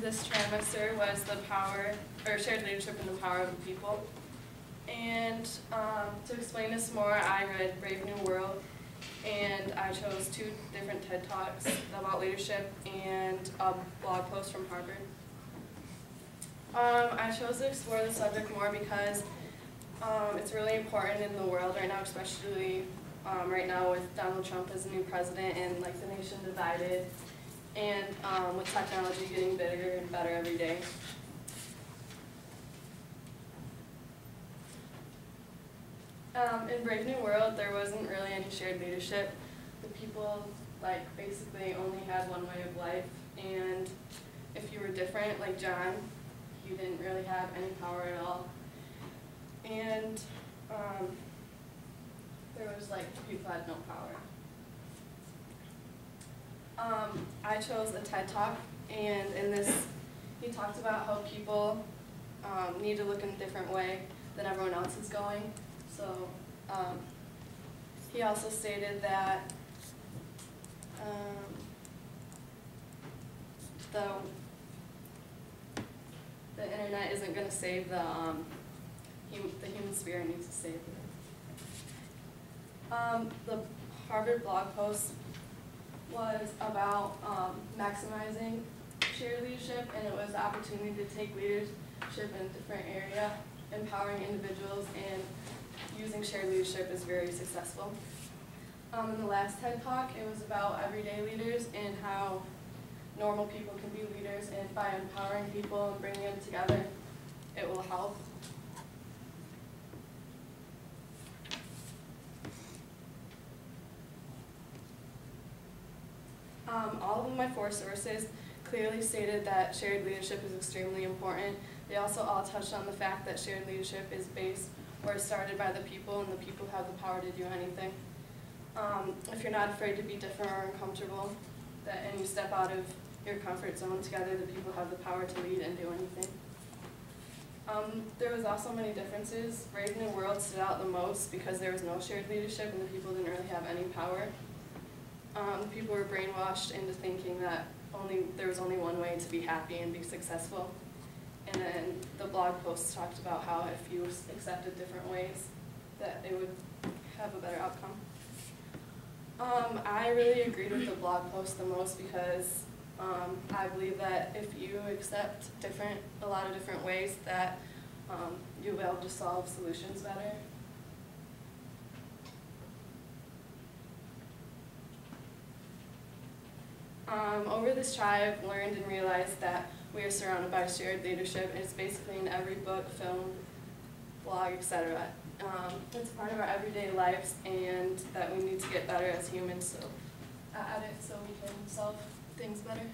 this trimester was the power, or shared leadership and the power of the people. And to explain this more, I read Brave New World, and I chose 2 different TED Talks about leadership and a blog post from Harvard. I chose to explore the subject more because it's really important in the world right now, especially right now with Donald Trump as the new president and like the nation divided, and with technology getting bigger and better every day. In Brave New World, there wasn't really any shared leadership. The people basically only had one way of life, and if you were different, like John, you didn't really have any power at all. And there was people had no power. I chose a TED Talk, and in this, he talked about how people need to look in a different way than everyone else is going. So he also stated that the internet isn't going to save the human spirit needs to save it. The Harvard blog post was about maximizing shared leadership, and it was the opportunity to take leadership in a different area, empowering individuals, and using shared leadership is very successful. In the last TED Talk, it was about everyday leaders and how normal people can be leaders, and by empowering people and bringing them together, it will help. All of my 4 sources clearly stated that shared leadership is extremely important. They also all touched on the fact that shared leadership is based or started by the people, and the people have the power to do anything. If you're not afraid to be different or uncomfortable, and you step out of your comfort zone together, the people have the power to lead and do anything. There was also many differences. Brave New World stood out the most because there was no shared leadership and the people didn't really have any power. The people were brainwashed into thinking that there was only one way to be happy and be successful. And then the blog post talked about how if you accepted different ways, that it would have a better outcome. I really agreed with the blog post the most because I believe that if you accept a lot of different ways, that you'll be able to solve solutions better. Over this try, I've learned and realized that we are surrounded by shared leadership. It's basically in every book, film, blog, etc. It's part of our everyday lives, and that we need to get better as humans at it so we can solve things better.